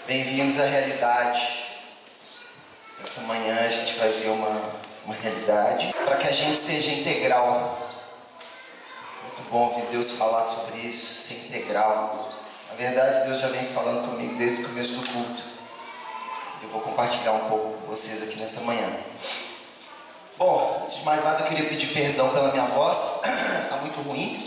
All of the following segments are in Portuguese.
Bem-vindos à realidade. Essa manhã a gente vai ver uma realidade para que a gente seja integral. Muito bom ouvir Deus falar sobre isso, ser integral. Na verdade, Deus já vem falando comigo desde o começo do culto. Eu vou compartilhar um pouco com vocês aqui nessa manhã. Bom, antes de mais nada eu queria pedir perdão pela minha voz. Está muito ruim.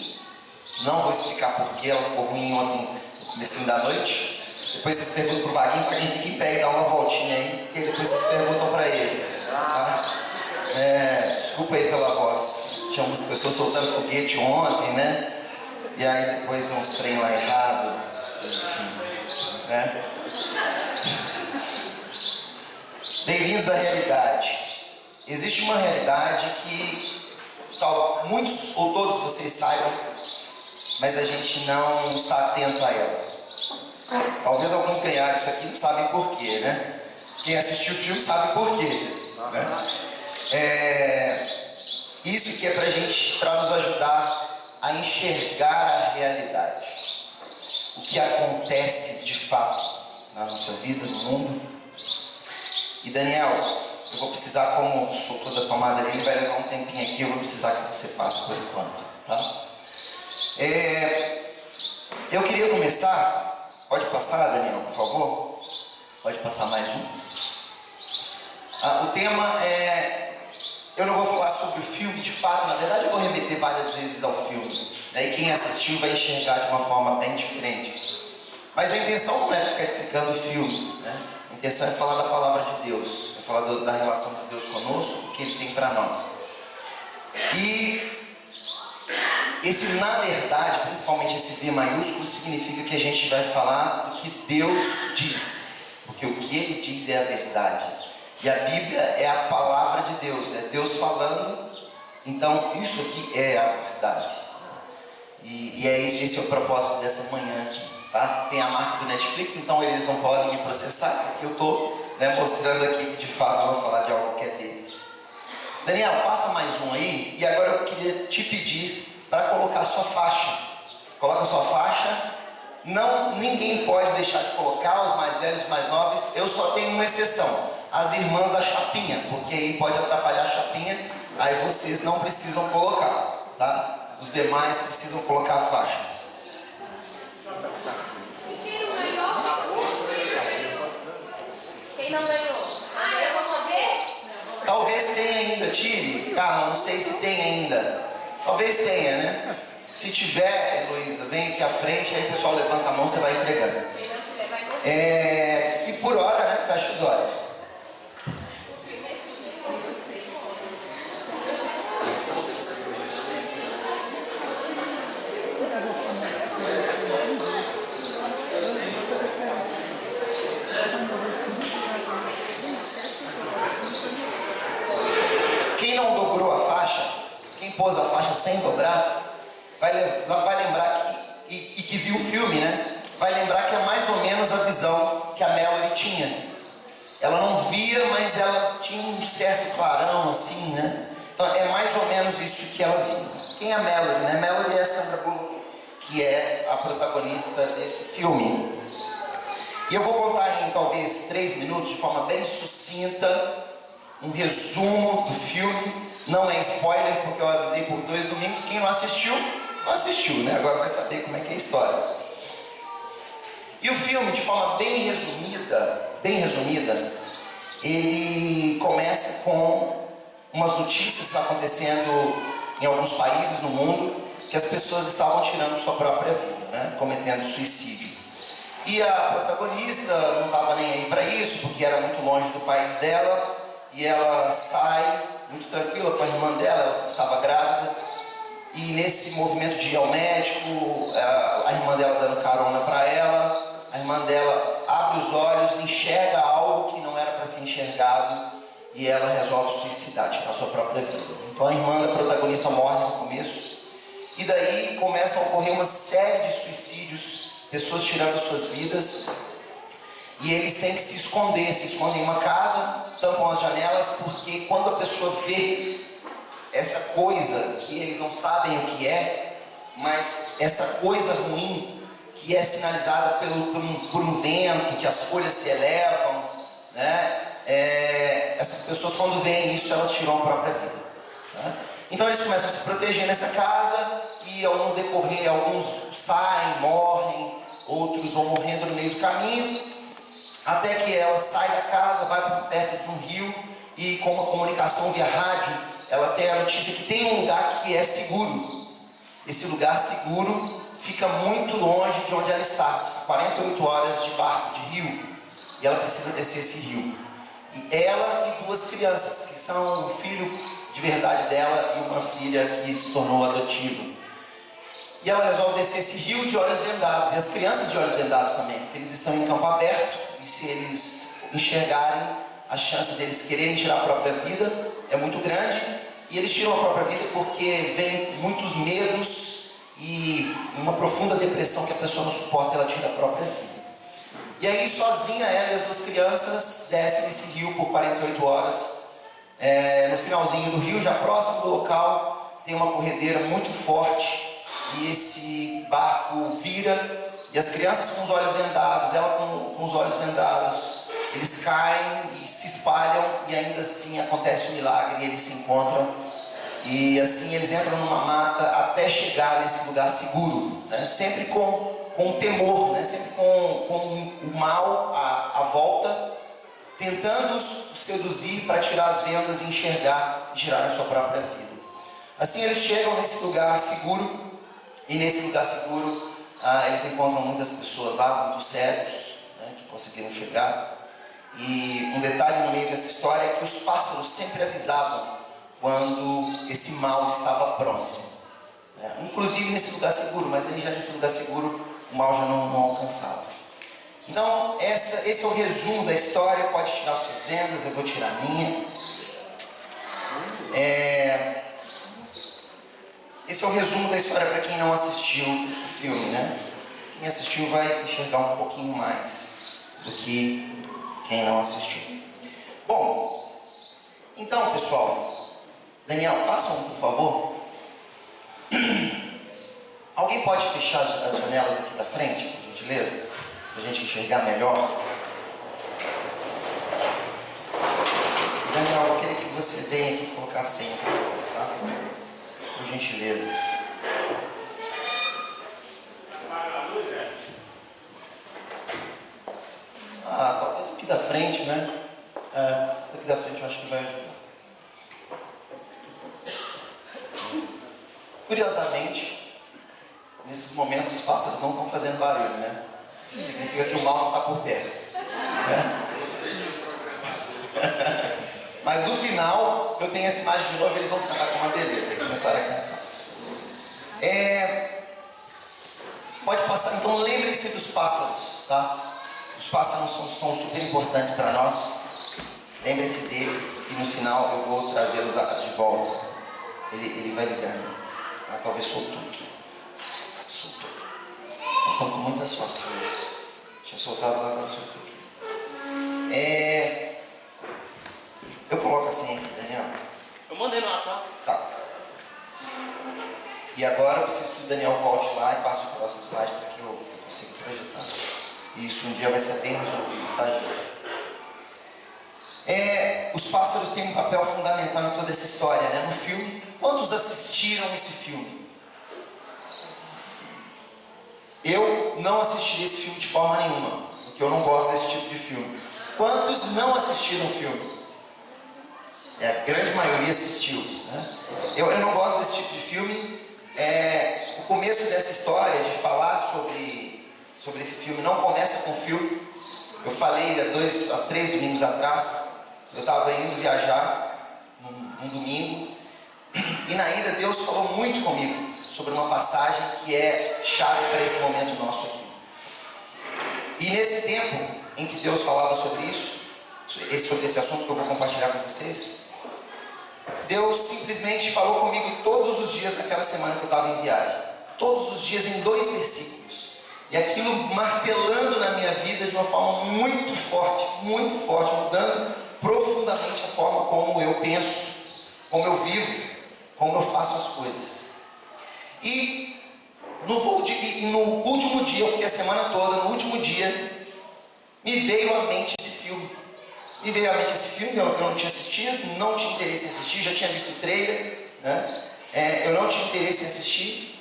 Não vou explicar porquê, ela ficou ruim ontem no comecinho da noite. Depois vocês perguntam pro Vaguinho, para quem fica em pé e dá uma voltinha aí, porque depois vocês perguntam para ele. Tá? Desculpa aí pela voz. Tinha umas pessoas soltando foguete ontem, né? E aí depois deu uns trem lá errado. Enfim, né? Bem-vindos à realidade. Existe uma realidade que muitos ou todos vocês saibam, mas a gente não está atento a ela. Talvez alguns ganharam isso aqui não sabem porquê, né? Quem assistiu o filme sabe porquê, né? Isso que é para nos ajudar a enxergar a realidade. O que acontece de fato na nossa vida, no mundo. E Daniel, eu vou precisar, como sou toda tomada ali, ele vai levar um tempinho aqui, eu vou precisar que você passe por enquanto, tá? Eu queria começar. Pode passar, Daniel, por favor? Pode passar mais um. O tema é... Eu não vou falar sobre o filme, de fato. Na verdade, eu vou remeter várias vezes ao filme. E quem assistiu vai enxergar de uma forma bem diferente. Mas a intenção não é ficar explicando o filme, né? A intenção é falar da palavra de Deus. É falar da relação de Deus conosco, o que Ele tem para nós. E... esse, na verdade, principalmente esse D maiúsculo, significa que a gente vai falar do que Deus diz. Porque o que Ele diz é a verdade. E a Bíblia é a palavra de Deus, é Deus falando. Então, isso aqui é a verdade. E é isso, esse é o propósito dessa manhã aqui. Tá? Tem a marca do Netflix, então eles não podem me processar, porque eu estou mostrando aqui que de fato eu vou falar de algo que é deles. Daniel, passa mais um aí. E agora eu queria te pedir para colocar sua faixa. Coloca sua faixa. Não, ninguém pode deixar de colocar, os mais velhos, os mais novos. Eu só tenho uma exceção, as irmãs da chapinha, porque aí pode atrapalhar a chapinha. Aí vocês não precisam colocar, tá? Os demais precisam colocar a faixa. Quem não ganhou? Eu vou fazer? Talvez tenha ainda, tire. Carla, não sei se tem ainda. Talvez tenha, né? Se tiver, Heloísa, vem aqui à frente, aí o pessoal levanta a mão, você vai entregando. Se não tiver, vai morrer. E por hora, né? Fecha os olhos. Quem não dobrou a faixa, quem pôs a faixa sem dobrar, vai lembrar que viu o filme, né? Vai lembrar que é mais ou menos a visão que a Melody tinha. Ela não via, mas ela tinha um certo clarão, assim, né? Então é mais ou menos isso que ela via. Quem é a Melody, né? Melody é a Sandra Bullock, que é a protagonista desse filme. E eu vou contar em talvez 3 minutos, de forma bem sucinta, um resumo do filme. Não é spoiler, porque eu avisei por 2 domingos. Quem não assistiu, não assistiu, né? Agora vai saber como é que é a história. E o filme, de forma bem resumida, ele começa com umas notícias acontecendo em alguns países no mundo, que as pessoas estavam tirando sua própria vida, né? Cometendo suicídio. E a protagonista não estava nem aí para isso, porque era muito longe do país dela. E ela sai muito tranquila com a irmã dela, ela estava grávida. E nesse movimento de ir ao médico, a irmã dela dando carona para ela, a irmã dela abre os olhos, enxerga algo que não era para ser enxergado, e ela resolve suicidar, tirar a sua própria vida. Então a irmã da protagonista morre no começo, e daí começa a ocorrer uma série de suicídios, pessoas tirando suas vidas. E eles têm que se escondem em uma casa, tampam as janelas, porque quando a pessoa vê essa coisa que eles não sabem o que é, mas essa coisa ruim que que é sinalizada por um vento, que as folhas se elevam, né? Essas pessoas, quando veem isso, elas tiram a própria vida, né? Então eles começam a se proteger nessa casa e ao decorrer, alguns saem, morrem, outros vão morrendo no meio do caminho, até que ela sai da casa, vai para perto de um rio e com uma comunicação via rádio, ela tem a notícia que tem um lugar que é seguro. Esse lugar seguro fica muito longe de onde ela está, 48 horas de barco, de rio, e ela precisa descer esse rio. E ela e duas crianças, que são o filho de verdade dela e uma filha que se tornou adotiva. E ela resolve descer esse rio de olhos vendados, e as crianças de olhos vendados também, porque eles estão em campo aberto, e se eles enxergarem, a chance deles quererem tirar a própria vida é muito grande, e eles tiram a própria vida porque vem muitos medos e uma profunda depressão que a pessoa não suporta, ela tira a própria vida. E aí sozinha ela e as duas crianças descem nesse rio por 48 horas. No finalzinho do rio, já próximo do local, tem uma corredeira muito forte e esse barco vira e as crianças com os olhos vendados, ela com os olhos vendados, eles caem e se espalham e ainda assim acontece um milagre e eles se encontram e assim eles entram numa mata até chegar nesse lugar seguro, né? Sempre com temor, né? Sempre com o mal à volta, tentando os seduzir para tirar as vendas e enxergar e tirar a sua própria vida. Assim eles chegam nesse lugar seguro e nesse lugar seguro eles encontram muitas pessoas lá, muitos cegos, né, que conseguiram chegar. E um detalhe no meio dessa história é que os pássaros sempre avisavam quando esse mal estava próximo, né? Inclusive nesse lugar seguro, mas aí já nesse lugar seguro o mal já não alcançava. Então esse é o resumo da história. Pode tirar suas vendas, eu vou tirar a minha. Esse é o resumo da história para quem não assistiu o filme, né? Quem assistiu vai enxergar um pouquinho mais do que quem não assistiu. Bom, então pessoal, Daniel, passa um, por favor. Alguém pode fechar as janelas aqui da frente, por gentileza? Para a gente enxergar melhor. Daniel, eu queria que você venha aqui colocar a senha, tá? Por gentileza. Talvez aqui da frente, né? Aqui da frente eu acho que vai ajudar. Curiosamente, nesses momentos os pássaros não estão fazendo barulho, né? Isso significa que o mal não está por perto, né? Mas no final, eu tenho essa imagem de novo e eles vão cantar com uma beleza. E começaram a cantar. Pode passar. Então lembrem-se dos pássaros, tá? Os pássaros são super importantes para nós. Lembrem-se dele e no final eu vou trazê-los de volta. Ele vai ligando. Talvez soltou aqui. Soltou. Nós estamos com muita sorte hoje. Tinha soltado lá, agora soltou aqui. Eu coloco assim aqui, Daniel. Eu mandei no WhatsApp. Tá. E agora eu preciso que o Daniel volte lá e passe o próximo slide para que eu consiga projetar. E isso um dia vai ser bem resolvido, tá, gente? Os pássaros têm um papel fundamental em toda essa história, né? No filme, quantos assistiram esse filme? Eu não assisti esse filme de forma nenhuma, porque eu não gosto desse tipo de filme. Quantos não assistiram o filme? A grande maioria assistiu, né? Eu não gosto desse tipo de filme. O começo dessa história de falar sobre esse filme não começa com o filme. Eu falei há 3 domingos atrás. Eu estava indo viajar num domingo e na ida Deus falou muito comigo sobre uma passagem que é chave para esse momento nosso aqui. E nesse tempo em que Deus falava sobre isso, sobre esse assunto que eu vou compartilhar com vocês, Deus simplesmente falou comigo todos os dias naquela semana que eu estava em viagem. Todos os dias em 2 versículos. E aquilo martelando na minha vida de uma forma muito forte, mudando profundamente a forma como eu penso, como eu vivo, como eu faço as coisas. E E no último dia, eu fiquei a semana toda, no último dia, me veio à mente esse filme. Me veio à mente esse filme, eu não tinha assistido, não tinha interesse em assistir, já tinha visto o trailer, né? Eu não tinha interesse em assistir,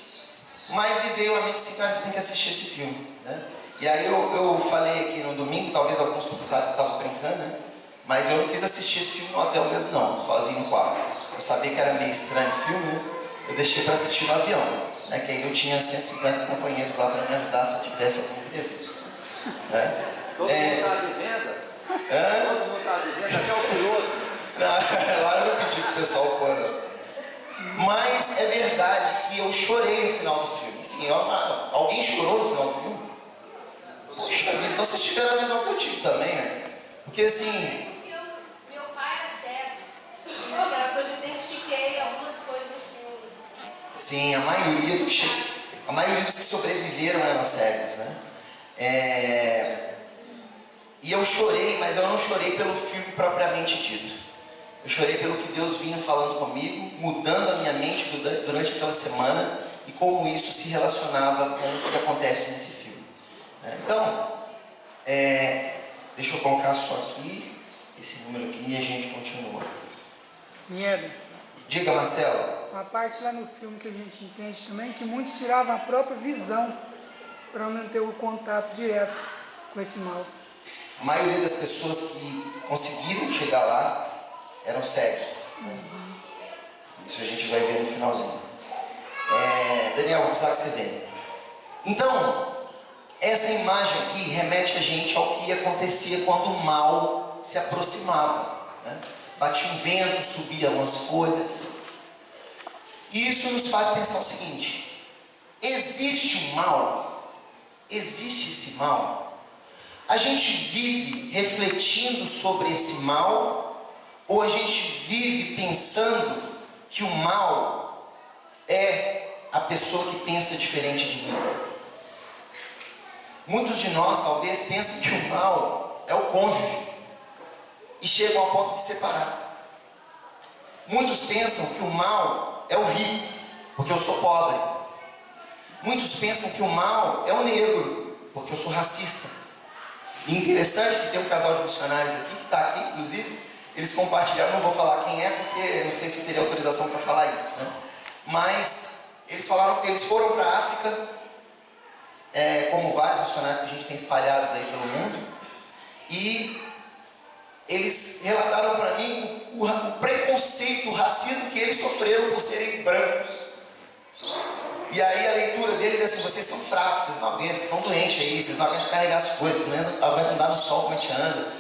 mas me veio à mente assim, cara, você tem que assistir esse filme, né? E aí eu falei aqui no domingo, talvez alguns pensaram que estavam brincando, né? Mas eu não quis assistir esse filme no hotel mesmo não, sozinho no quarto. Eu sabia que era meio estranho o filme, né? Eu deixei para assistir no avião, né? Que aí eu tinha 150 companheiros lá para me ajudar se eu tivesse algum imprevisto, né? Todo mundo está de venda? Todo mundo está de venda, até o piloto. Não, lá eu não pedi pro pessoal pôr, não. Mas é verdade que eu chorei no final do filme. Assim, alguém chorou no final do filme? Poxa vida, então vocês tiveram a visão que eu tive também, né? Porque assim... Meu pai era cego. Aquela coisa, eu identifiquei algumas coisas do filme. Sim, a maioria dos que sobreviveram eram cegos, né? E eu chorei, mas eu não chorei pelo filme propriamente dito. Eu chorei pelo que Deus vinha falando comigo, mudando a minha mente durante aquela semana e como isso se relacionava com o que acontece nesse filme. Então, deixa eu colocar só aqui, esse número aqui e a gente continua. Niedo, Diga, Marcelo. uma parte lá no filme que a gente entende também, que muitos tiravam a própria visão para não ter o contato direto com esse mal. A maioria das pessoas que conseguiram chegar lá eram cegas. Isso a gente vai ver no finalzinho. Daniel, vou precisar que você venha. Então, essa imagem aqui remete a gente ao que acontecia quando o mal se aproximava, né? Batia um vento, subia algumas folhas. E isso nos faz pensar o seguinte: existe um mal? Existe esse mal? A gente vive refletindo sobre esse mal, ou a gente vive pensando que o mal é a pessoa que pensa diferente de mim? Muitos de nós talvez pensam que o mal é o cônjuge e chegam ao ponto de separar. Muitos pensam que o mal é o rico, porque eu sou pobre. Muitos pensam que o mal é o negro, porque eu sou racista. E interessante que tem um casal de missionários aqui, que está aqui, inclusive, eles compartilharam, não vou falar quem é, porque não sei se eu teria autorização para falar isso, né? Mas eles falaram que eles foram para a África, como vários missionários que a gente tem espalhados aí pelo mundo, e eles relataram para mim o preconceito, o racismo que eles sofreram por serem brancos. E aí a leitura deles é assim: vocês são fracos, vocês não aguentam, vocês estão doentes aí, vocês não aguentam carregar as coisas, vocês não aguentam andar no sol como a gente anda.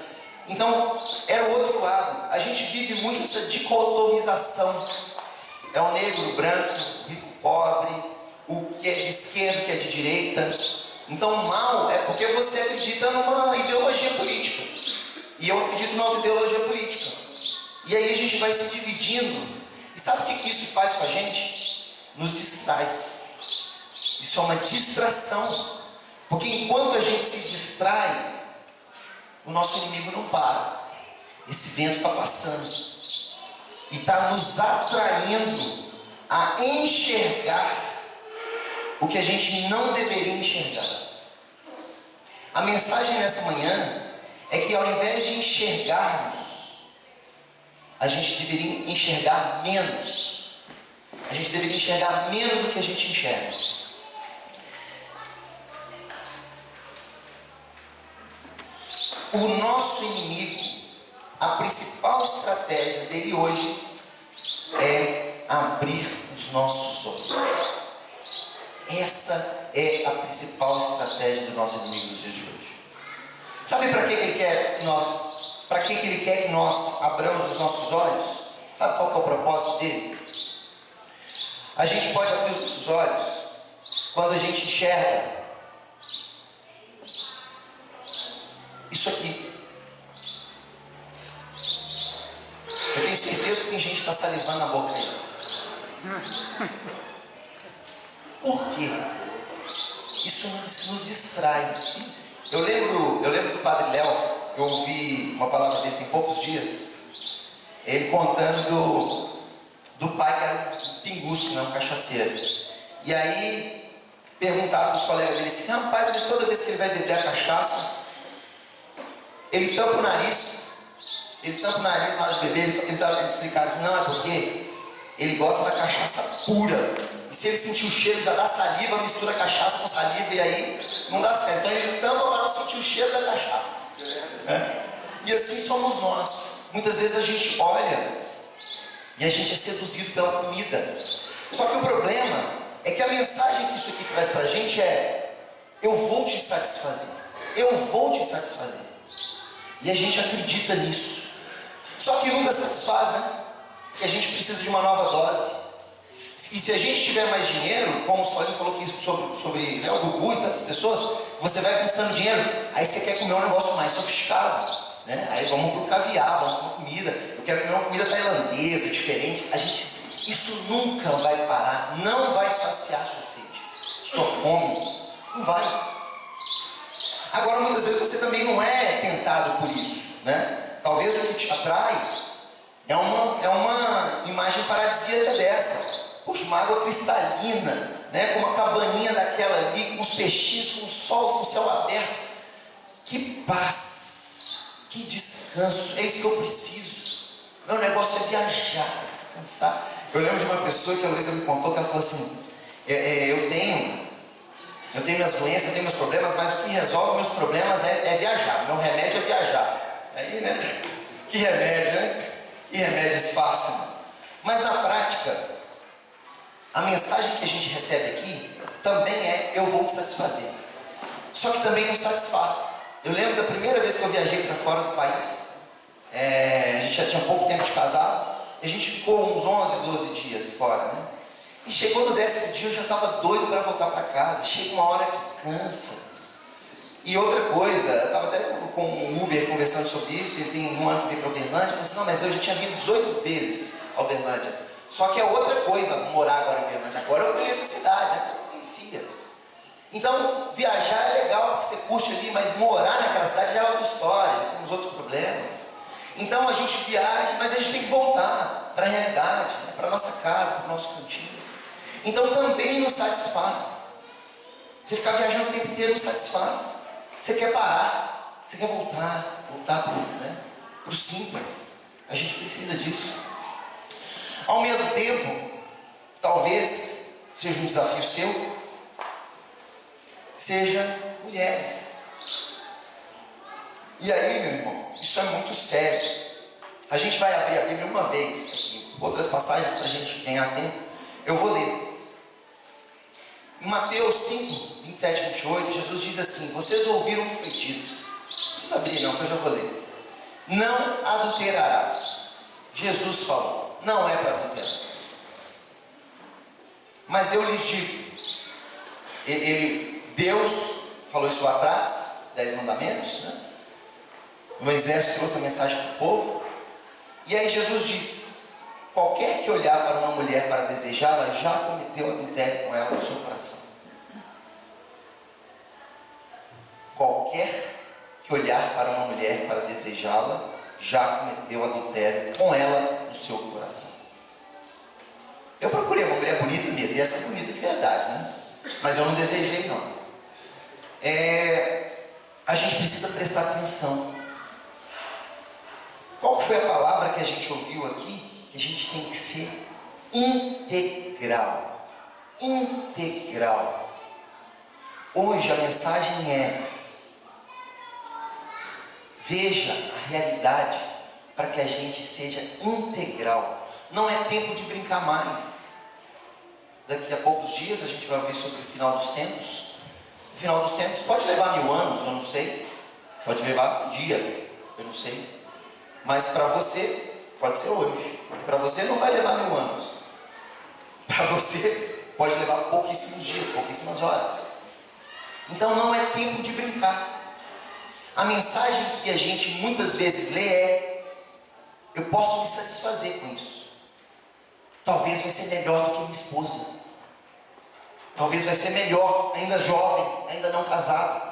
Então, era o outro lado. A gente vive muito essa dicotomização. É o negro, o branco, o rico, o pobre, o que é de esquerda, o que é de direita. Então, o mal é porque você acredita numa ideologia política. E eu acredito numa outra ideologia política. E aí a gente vai se dividindo. E sabe o que isso faz com a gente? Nos distrai. Isso é uma distração. Porque enquanto a gente se distrai, o nosso inimigo não para. Esse vento está passando. E está nos atraindo a enxergar o que a gente não deveria enxergar. A mensagem nessa manhã é que ao invés de enxergarmos, a gente deveria enxergar menos. A gente deveria enxergar menos do que a gente enxerga. O nosso inimigo, a principal estratégia dele hoje é abrir os nossos olhos. Essa é a principal estratégia do nosso inimigo nos dias de hoje. Sabe para que ele quer que nós, para que ele quer que nós abramos os nossos olhos? Sabe qual que é o propósito dele? A gente pode abrir os nossos olhos quando a gente enxerga isso aqui. Eu tenho certeza que tem gente que está salivando na boca aí. Por quê? Isso nos distrai. Eu lembro do Padre Léo. Eu ouvi uma palavra dele tem poucos dias. Ele contando do pai que era um pinguço, né, um cachaceiro. E aí perguntaram para os colegas dele assim: rapaz, mas toda vez que ele vai beber a cachaça, ele tampa o nariz na hora de beber. Eles explicaram assim: não, é porque ele gosta da cachaça pura. E se ele sentir o cheiro, já dá saliva, mistura cachaça com saliva e aí não dá certo. Então ele tampa para não sentir o cheiro da cachaça. E assim somos nós. Muitas vezes a gente olha e a gente é seduzido pela comida. Só que o problema é que a mensagem que isso aqui traz para a gente é: eu vou te satisfazer. Eu vou te satisfazer. E a gente acredita nisso. Só que nunca satisfaz, né? E a gente precisa de uma nova dose. E se a gente tiver mais dinheiro, como o Solinho falou aqui sobre né, o Gugu e tantas pessoas, você vai conquistando dinheiro, aí você quer comer um negócio mais sofisticado, né? Aí vamos pro caviar, vamos pra comida. Eu quero comer uma comida tailandesa, diferente. Isso nunca vai parar, não vai saciar sua sede, sua fome, não vai. Agora, muitas vezes você também não é tentado por isso, né? Talvez o que te atrai é uma imagem paradisíaca dessa. Poxa, uma água cristalina, né? Com uma cabaninha daquela ali, com os peixinhos, com o sol, com o céu aberto. Que paz, que descanso, é isso que eu preciso. Meu negócio é viajar, é descansar. Eu lembro de uma pessoa que a Luísa me contou, que ela falou assim: eu tenho minhas doenças, eu tenho meus problemas, mas o que resolve meus problemas é viajar. Meu remédio é viajar. Aí, né? Que remédio, né? Que remédio fácil. Né? Mas na prática, a mensagem que a gente recebe aqui também é: eu vou te satisfazer. Só que também não satisfaz. Eu lembro da primeira vez que eu viajei para fora do país. A gente já tinha pouco tempo de casado. A gente ficou uns 11, 12 dias fora, né? E chegou no 10º dia, eu já estava doido para voltar para casa. Chega uma hora que cansa. E outra coisa, eu estava até com o Uber conversando sobre isso. Ele tem um ano que veio para Uberlândia. Eu falei assim: não, mas eu já tinha vindo 18 vezes a Uberlândia. Só que é outra coisa morar agora em Uberlândia. Agora eu conheço a cidade, antes eu não conhecia. Então, viajar é legal porque você curte ali, mas morar naquela cidade já é outra história, tem os outros problemas. Então a gente viaja, mas a gente tem que voltar para a realidade, né? Para a nossa casa, para o nosso cantinho. Então também nos satisfaz. Você ficar viajando o tempo inteiro não satisfaz. Você quer parar, você quer voltar para o simples. A gente precisa disso. Ao mesmo tempo, talvez seja um desafio seu, seja mulheres. E aí, meu irmão, isso é muito sério. A gente vai abrir a Bíblia uma vez aqui, outras passagens para a gente ganhar tempo. Eu vou ler. Em Mateus 5, 27 e 28, Jesus diz assim: vocês ouviram o que foi dito. Não precisa abrir não, que eu já vou ler. Não adulterarás. Jesus falou, não é para adulterar. Mas eu lhes digo, Deus falou isso lá atrás, 10 mandamentos, né? Moisés trouxe a mensagem para o povo. E aí Jesus diz: qualquer que olhar para uma mulher para desejá-la, já cometeu adultério com ela no seu coração. Qualquer que olhar para uma mulher para desejá-la, já cometeu adultério com ela no seu coração. Eu procurei uma mulher bonita mesmo, e essa é bonita de verdade, né? Mas eu não desejei não. A gente precisa prestar atenção. Qual foi a palavra que a gente ouviu aqui? Que a gente tem que ser integral. Integral. Hoje a mensagem é: veja a realidade para que a gente seja integral. Não é tempo de brincar mais. Daqui a poucos dias a gente vai ouvir sobre o final dos tempos. O final dos tempos pode levar 1000 anos, eu não sei. Pode levar um dia, eu não sei. Mas para você, pode ser hoje. Para você não vai levar 1000 anos. Para você, pode levar pouquíssimos dias, pouquíssimas horas. Então não é tempo de brincar. A mensagem que a gente muitas vezes lê é: eu posso me satisfazer com isso. Talvez vai ser melhor do que minha esposa. Talvez vai ser melhor, ainda jovem, ainda não casado.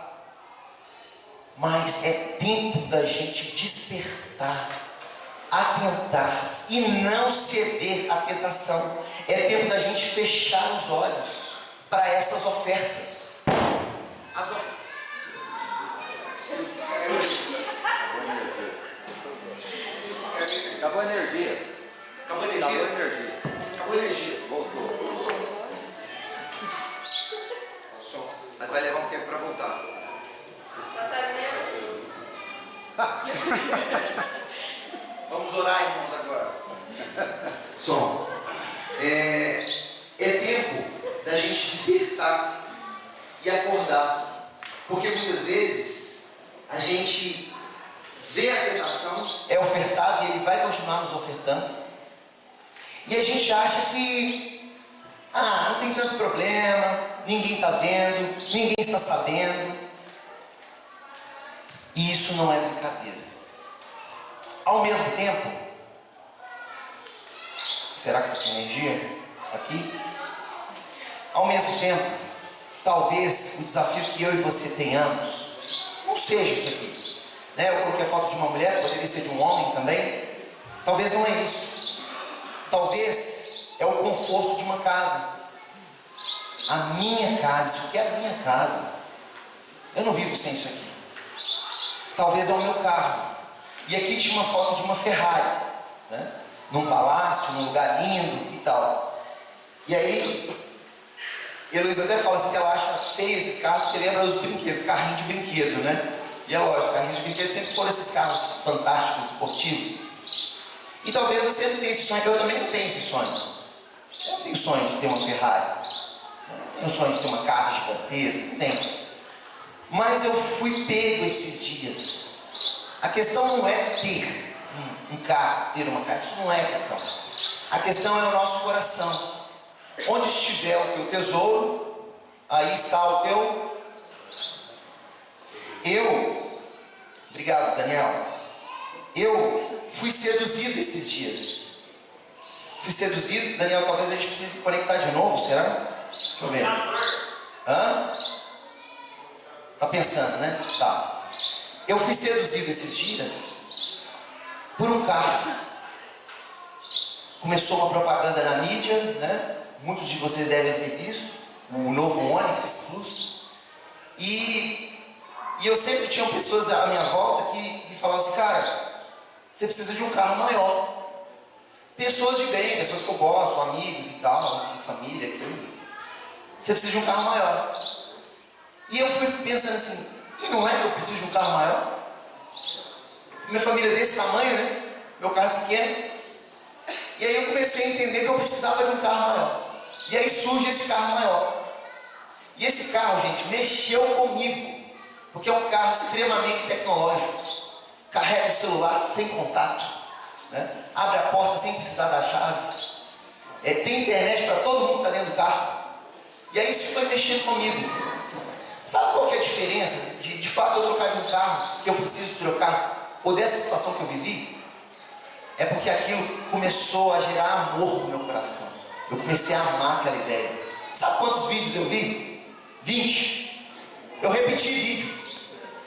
Mas é tempo da gente despertar, atentar e não ceder à tentação. É tempo da gente fechar os olhos para essas ofertas. As ofertas. Acabou a energia. Acabou a Acabou a energia? energia. Acabou a energia. Voltou. O som. Mas vai levar um tempo para voltar. Vamos orar, irmãos, agora. Som. É tempo da gente despertar e acordar. Porque muitas vezes a gente vê a tentação, é ofertado e ele vai continuar nos ofertando. E a gente acha que não tem tanto problema, ninguém está vendo, ninguém está sabendo. E isso não é brincadeira. Ao mesmo tempo, será que tem energia aqui? Ao mesmo tempo, talvez o desafio que eu e você tenhamos não seja isso aqui. Né? Eu coloquei a foto de uma mulher, poderia ser de um homem também. Talvez não é isso. Talvez é o conforto de uma casa. A minha casa, isso aqui é a minha casa. Eu não vivo sem isso aqui. Talvez é o meu carro. E aqui tinha uma foto de uma Ferrari, né? Num palácio, num lugar lindo e tal. E aí, Heloísa até fala assim que ela acha feio esses carros porque lembra os brinquedos, carrinhos de brinquedo, né? E é lógico, carrinhos de brinquedo sempre foram esses carros fantásticos, esportivos. E talvez você não tenha esse sonho, eu também não tenho esse sonho. Eu não tenho sonho de ter uma Ferrari. Eu não tenho sonho de ter uma casa gigantesca, não tenho. Mas eu fui pego esses dias. A questão não é ter um carro, ter uma casa, isso não é a questão. A questão é o nosso coração. Onde estiver o teu tesouro, aí está o teu. Obrigado, Daniel. Eu fui seduzido esses dias. Fui seduzido, Daniel, talvez a gente precise conectar de novo, será? Deixa eu ver. Tá pensando, né? Tá. Eu fui seduzido esses dias por um carro. Começou uma propaganda na mídia, né? Muitos de vocês devem ter visto o novo Onix Plus. E eu sempre tinha pessoas à minha volta que me falavam assim, cara, você precisa de um carro maior. Pessoas de bem, pessoas que eu gosto, amigos e tal, enfim, família, aquilo. Você precisa de um carro maior. E eu fui pensando assim, e não é que eu preciso de um carro maior? Minha família é desse tamanho, né? Meu carro é pequeno. E aí eu comecei a entender que eu precisava de um carro maior. E aí surge esse carro maior. E esse carro, gente, mexeu comigo. Porque é um carro extremamente tecnológico. Carrega o celular sem contato, né? Abre a porta sem precisar da chave. Tem internet para todo mundo que está dentro do carro. E aí isso foi mexendo comigo. Sabe qual que é a diferença de fato eu trocar de um carro que eu preciso trocar, ou dessa situação que eu vivi? É porque aquilo começou a gerar amor no meu coração. Eu comecei a amar aquela ideia. Sabe quantos vídeos eu vi? 20. Eu repeti vídeo.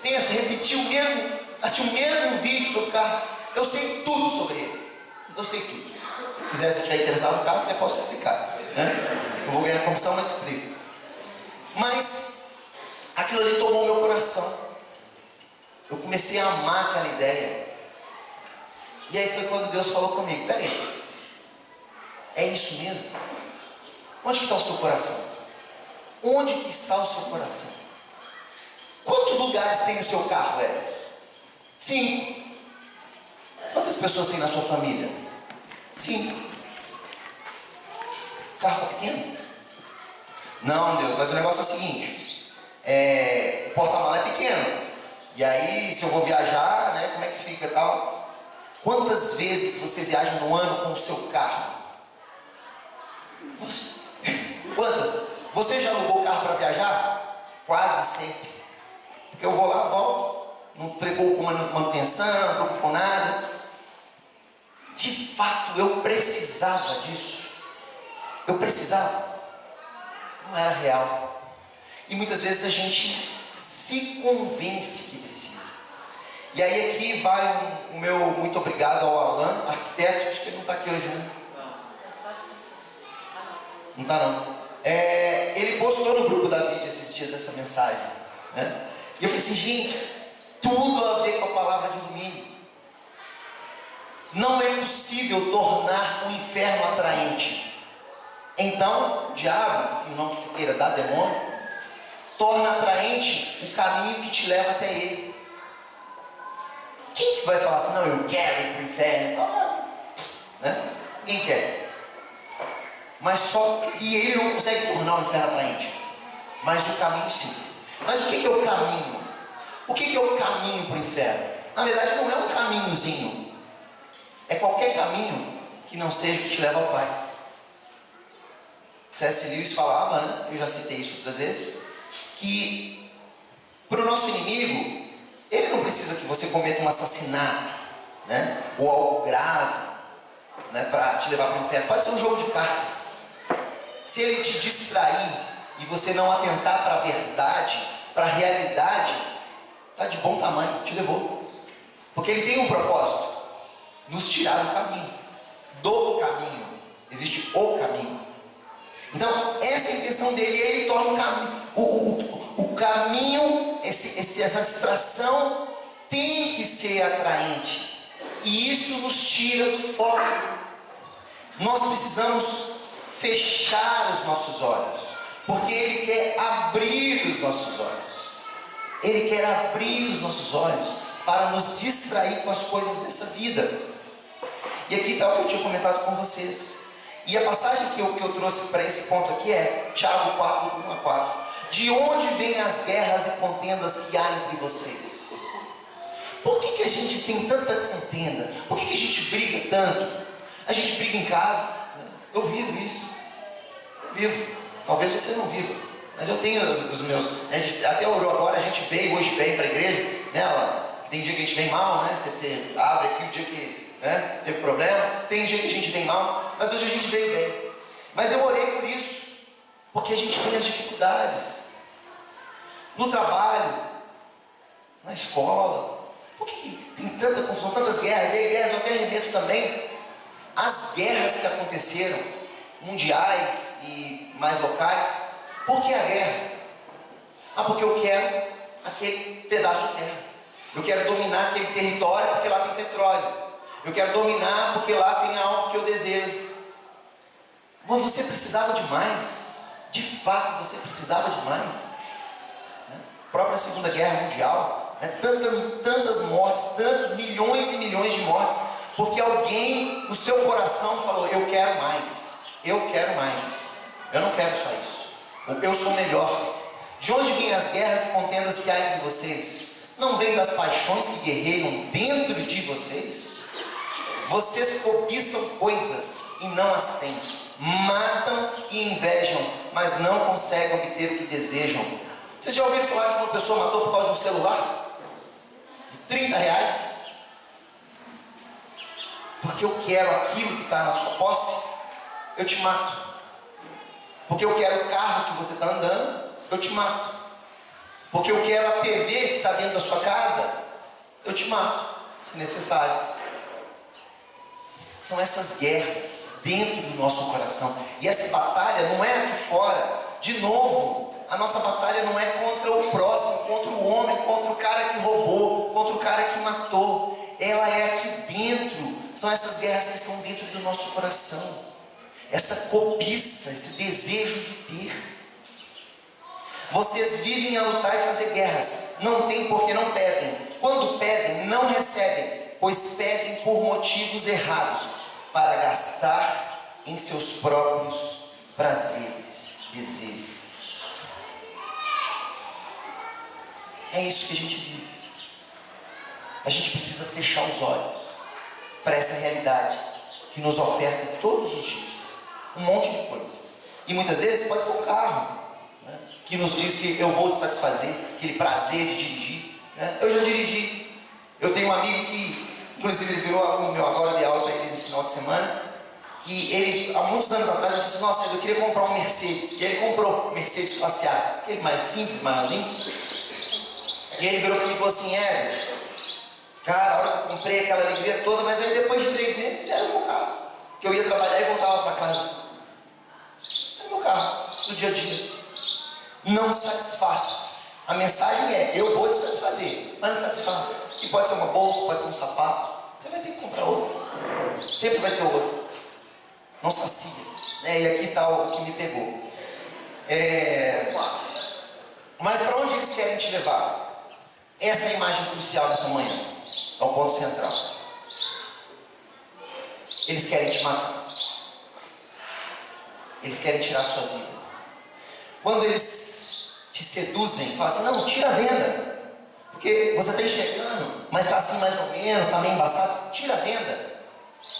Pensa, repeti o mesmo, assisti o mesmo vídeo sobre o carro. Eu sei tudo sobre ele. Eu sei tudo. Se quiser, se estiver interessado no carro, até posso explicar, né? Eu vou ganhar comissão, mas explico. Mas aquilo ali tomou meu coração. Eu comecei a amar aquela ideia. E aí foi quando Deus falou comigo, peraí, é isso mesmo? Onde que está o seu coração? Onde que está o seu coração? Quantos lugares tem no seu carro, Hélio? 5. Quantas pessoas tem na sua família? 5. O carro está pequeno? Não, Deus, mas o negócio é o seguinte, o porta-mala é pequeno. E aí, se eu vou viajar, né, como é que fica e tal? Quantas vezes você viaja no ano com o seu carro? Quantas? Você já alugou o carro para viajar? Quase sempre. Porque eu vou lá, volto, não preocupo com manutenção, não preocupo com nada. De fato, eu precisava disso. Eu precisava. Não era real. E muitas vezes a gente se convence que precisa. E aí aqui vai o meu muito obrigado ao Alan, arquiteto. Acho que ele não está aqui hoje, né? Não está não. ele postou no grupo da vida esses dias essa mensagem, né? E eu falei assim, gente, tudo a ver com a palavra de domingo. Não é possível tornar o inferno atraente. Então, o diabo, enfim, o nome que você queira dar, demônio, torna atraente o caminho que te leva até ele. Quem que vai falar assim, não, eu quero ir para o inferno? Né? Ninguém quer. Mas e ele não consegue tornar o inferno atraente. Mas o caminho sim. Mas o que é o caminho? O que é o caminho para o inferno? Na verdade não é um caminhozinho. É qualquer caminho que não seja que te leva ao Pai. C.S. Lewis falava, né? Eu já citei isso outras vezes, que para o nosso inimigo, ele não precisa que você cometa um assassinato, né? Ou algo grave, né? Para te levar para o inferno. Pode ser um jogo de cartas. Se ele te distrair e você não atentar para a verdade, para a realidade, está de bom tamanho, te levou. Porque ele tem um propósito: nos tirar do caminho. Do caminho. Existe o caminho. Então, essa é a intenção dele. Ele torna o caminho, essa distração tem que ser atraente. E isso nos tira do foco. Nós precisamos fechar os nossos olhos, porque ele quer abrir os nossos olhos. Ele quer abrir os nossos olhos para nos distrair com as coisas dessa vida. E aqui está o que eu tinha comentado com vocês. E a passagem que eu trouxe para esse ponto aqui é Tiago 4, 1 a 4. De onde vêm as guerras e contendas que há entre vocês? Por que a gente tem tanta contenda? Por que a gente briga tanto? A gente briga em casa. Eu vivo isso. Eu vivo. Talvez você não viva. Mas eu tenho os meus. Até agora a gente veio hoje bem para a igreja. Né, tem dia que a gente vem mal, né? Você abre aqui o dia que, né, teve problema. Tem dia que a gente vem mal. Mas hoje a gente veio bem. Mas eu orei por isso. Porque a gente tem as dificuldades. No trabalho. Na escola. Por que tem tanta confusão, tantas guerras? E aí guerras eu até remeto também. As guerras que aconteceram, mundiais e mais locais. Por que a guerra? Porque eu quero aquele pedaço de terra. Eu quero dominar aquele território porque lá tem petróleo. Eu quero dominar porque lá tem algo que eu desejo. Mas você precisava de mais. De fato, você precisava de mais. A própria Segunda Guerra Mundial, tantas mortes, tantos milhões e milhões de mortes, porque alguém no seu coração falou, eu quero mais. Eu quero mais. Eu não quero só isso. Eu sou melhor. De onde vêm as guerras e contendas que há entre vocês? Não vem das paixões que guerreiam dentro de vocês? Vocês cobiçam coisas e não as têm. Matam e invejam, mas não conseguem obter o que desejam. Vocês já ouviram falar que uma pessoa matou por causa de um celular? De R$30? Porque eu quero aquilo que está na sua posse, eu te mato. Porque eu quero o carro que você está andando, eu te mato. Porque eu quero a TV que está dentro da sua casa, eu te mato, se necessário. São essas guerras dentro do nosso coração. E essa batalha não é aqui fora. De novo, a nossa batalha não é contra o próximo, contra o homem, contra o cara que roubou, contra o cara que matou. Ela é aqui dentro. São essas guerras que estão dentro do nosso coração. Essa cobiça, esse desejo de ter. Vocês vivem a lutar e fazer guerras. Não tem porque não pedem. Quando pedem, não recebem, pois pedem por motivos errados, para gastar em seus próprios prazeres, desejos. É isso que a gente vive. A gente precisa fechar os olhos para essa realidade que nos oferta todos os dias um monte de coisa. E muitas vezes pode ser um carro, né, que nos diz que eu vou te satisfazer, aquele prazer de dirigir. Né? Eu já dirigi. Eu tenho um amigo que, inclusive, ele virou aluno meu agora de aula para ele nesse final de semana. E ele, há muitos anos atrás, ele disse: nossa, eu queria comprar um Mercedes. E ele comprou um Mercedes classe A, aquele mais simples, maiorzinho. E ele virou para mim e falou assim: cara, a hora que eu comprei aquela alegria toda, mas aí depois de 3 meses era o meu carro. Que eu ia trabalhar e voltava para casa. Era o meu carro, do dia a dia. não satisfaz. A mensagem é: eu vou te satisfazer, mas não satisfaz. E pode ser uma bolsa, pode ser um sapato, você vai ter que comprar outro. Sempre vai ter outro. Não sacia. E aqui está o que me pegou. Mas para onde eles querem te levar? Essa é a imagem crucial dessa manhã. É o ponto central. Eles querem te matar. Eles querem tirar a sua vida. Quando eles te seduzem, falam assim: não, tira a venda, porque você está enxergando, mas está assim mais ou menos, está meio embaçado. Tira a venda.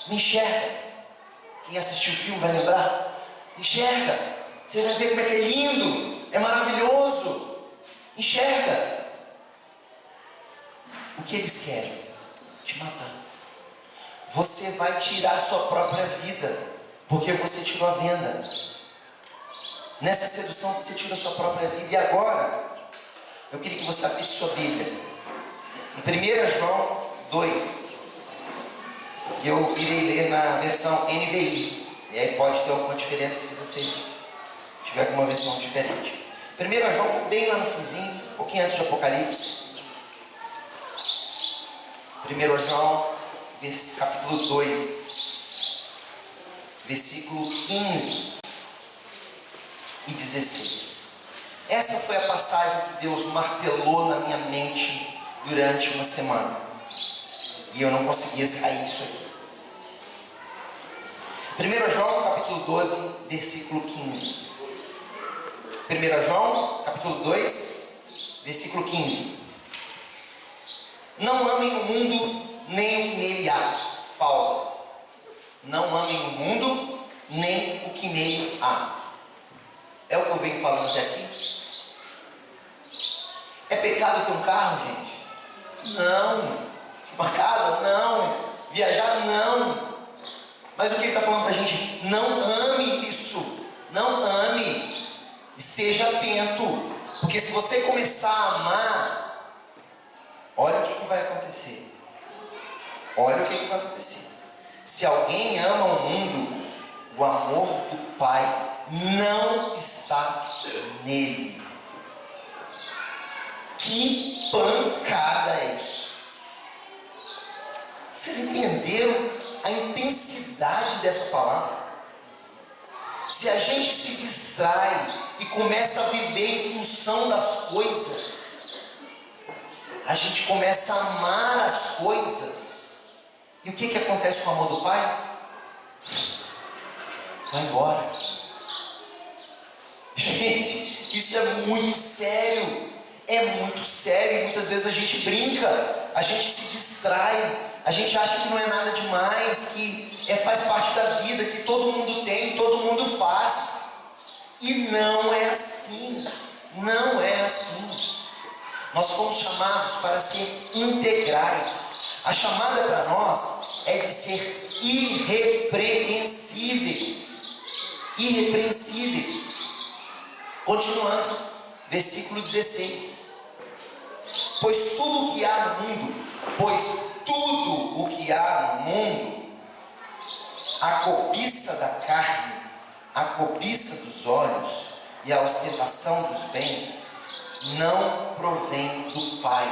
Me enxerga. Quem assistiu o filme vai lembrar. Enxerga. Você vai ver como é que é lindo. É maravilhoso. Enxerga. O que eles querem? Te matar. Você vai tirar a sua própria vida, porque você tirou a venda. Nessa sedução você tira a sua própria vida. E agora, eu queria que você abrisse sua Bíblia em 1 João 2. Eu irei ler na versão NVI. E aí pode ter alguma diferença se você tiver alguma versão diferente. 1 João, bem lá no finzinho, um pouquinho antes do Apocalipse. 1 João, capítulo 2, versículo 15 e 16. Essa foi a passagem que Deus martelou na minha mente durante uma semana. E eu não conseguia sair disso aqui. 1 João, capítulo 12, versículo 15. 1 João, capítulo 2, versículo 15. Não amem o mundo, nem o que nele há. Pausa. Não amem o mundo, nem o que nele há. É o que eu venho falando até aqui. É pecado ter um carro, gente? Não. Uma casa? Não. Viajar? Não. Mas o que ele está falando para a gente? Não ame isso. Não ame. Esteja atento. Porque se você começar a amar, olha o que vai acontecer. Olha o que vai acontecer. Se alguém ama o mundo, o amor do Pai não está nele. Que pancada é isso? Vocês entenderam a intensidade dessa palavra? Se a gente se distrai e começa a viver em função das coisas, a gente começa a amar as coisas. E o que acontece com o amor do Pai? Vai embora. Gente, isso é muito sério. É muito sério. Muitas vezes a gente brinca, a gente se distrai, a gente acha que não é nada demais, que faz parte da vida, que todo mundo tem, todo mundo faz. E não é assim. Não é assim. Nós fomos chamados para ser integrais. A chamada para nós é de ser irrepreensíveis. Irrepreensíveis. Continuando, versículo 16. Pois tudo o que há no mundo, a cobiça da carne, a cobiça dos olhos e a ostentação dos bens, não provém do Pai,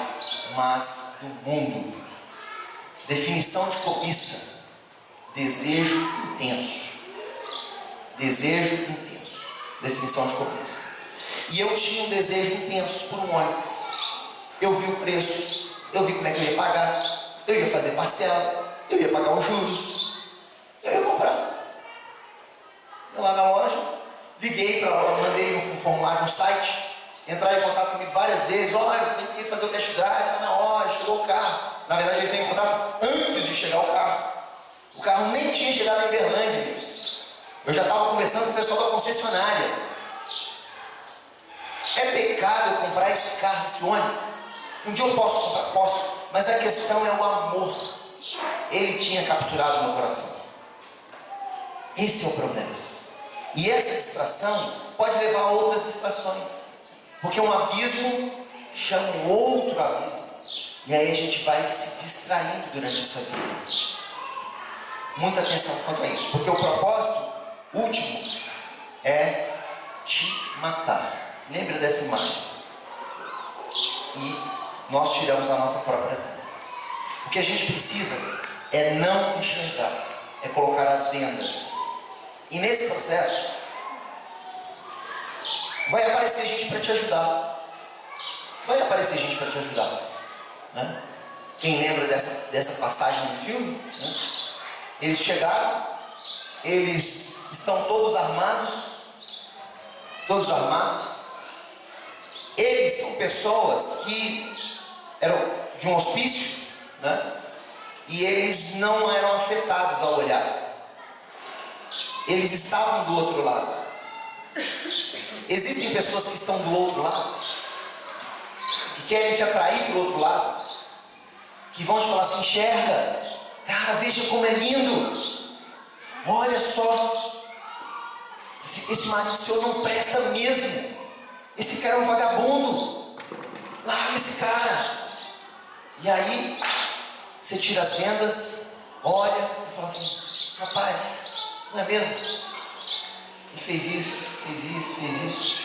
mas do mundo. Definição de cobiça: desejo intenso. Desejo intenso. Definição de cobiça. E eu tinha um desejo intenso por um ônibus. Eu vi o preço, eu vi como é que eu ia pagar, eu ia fazer parcela, eu ia pagar os juros, eu ia comprar. Eu lá na loja, liguei para ela, mandei um formulário no site, entraram em contato comigo várias vezes. Olha, eu tenho que fazer o test drive, está na hora, chegou o carro. Na verdade, ele tem contato antes de chegar o carro. O carro nem tinha chegado em Berlândia, Deus. Eu já estava conversando com o pessoal da concessionária. É pecado eu comprar esse carro, esse ônibus? Um dia eu posso comprar? Posso. Mas a questão é o amor. Ele tinha capturado o meu coração. Esse é o problema. E essa distração pode levar a outras distrações. Porque um abismo chama um outro abismo. E aí a gente vai se distraindo durante essa vida. Muita atenção quanto a isso. Porque o propósito último é te matar. Lembra dessa imagem. E nós tiramos a nossa própria vida. O que a gente precisa é não enxergar, é colocar as vendas. E nesse processo, vai aparecer gente para te ajudar. Vai aparecer gente para te ajudar. Né? Quem lembra dessa passagem no filme? Né? Eles chegaram, eles estão todos armados. Todos armados. Eles são pessoas que eram de um hospício, né? E eles não eram afetados ao olhar. Eles estavam do outro lado. Existem pessoas que estão do outro lado, que querem te atrair para o outro lado, que vão te falar assim: enxerga, cara, veja como é lindo, olha só, esse marido seu não presta mesmo, esse cara é um vagabundo, larga esse cara. E aí você tira as vendas, olha e fala assim: rapaz, não é mesmo? Ele fez isso, fez isso, fez isso.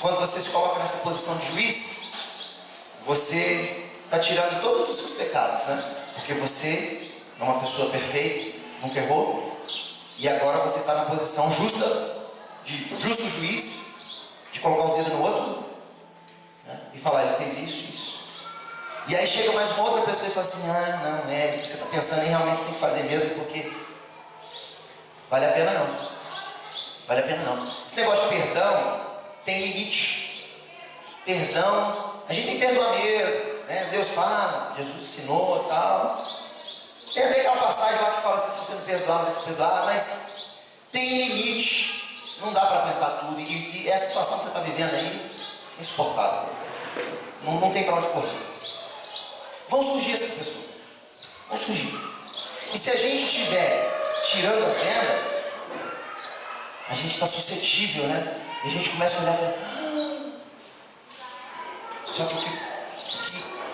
Quando você se coloca nessa posição de juiz, você está tirando todos os seus pecados, né? Porque você é uma pessoa perfeita, nunca errou, e agora você está na posição justa, de justo juiz, de colocar o dedo no outro, né? E falar: ele fez isso. E aí chega mais uma outra pessoa e fala assim: ah, não, você está pensando em realmente você tem que fazer mesmo, porque vale a pena não. Vale a pena não. Esse negócio de perdão tem limite. Perdão, a gente tem que perdoar mesmo, né? Deus fala, Jesus ensinou e tal. Tem até aquela passagem lá que fala assim: se você não perdoar, não vai se perdoar, mas tem limite. Não dá para aguentar tudo. E essa situação que você está vivendo aí é insuportável. Não tem para onde correr. Vão surgir essas pessoas. Vão surgir. E se a gente estiver tirando as vendas, a gente está suscetível, né? E a gente começa a olhar e falar: ah! Só que o que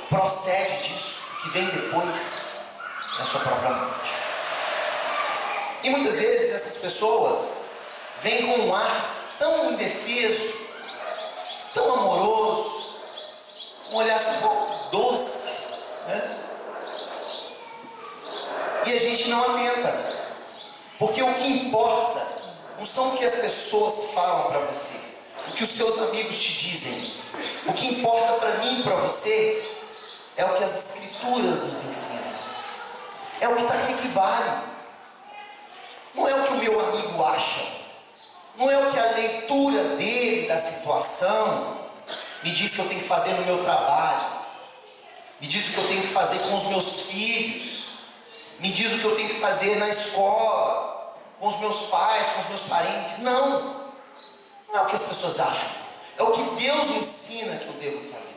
procede disso, o que vem depois, é a sua própria morte. E muitas vezes essas pessoas vêm com um ar tão indefeso, tão amoroso, um olhar assim, doce, né? E a gente não atenta, porque o que importa não são o que as pessoas falam para você, o que os seus amigos te dizem. O que importa para mim e para você é o que as Escrituras nos ensinam, é o que está aqui que vale. Não é o que o meu amigo acha, não é o que a leitura dele da situação me diz que eu tenho que fazer no meu trabalho, me diz o que eu tenho que fazer com os meus filhos, me diz o que eu tenho que fazer na escola, com os meus pais, com os meus parentes. Não é o que as pessoas acham, é o que Deus ensina que eu devo fazer.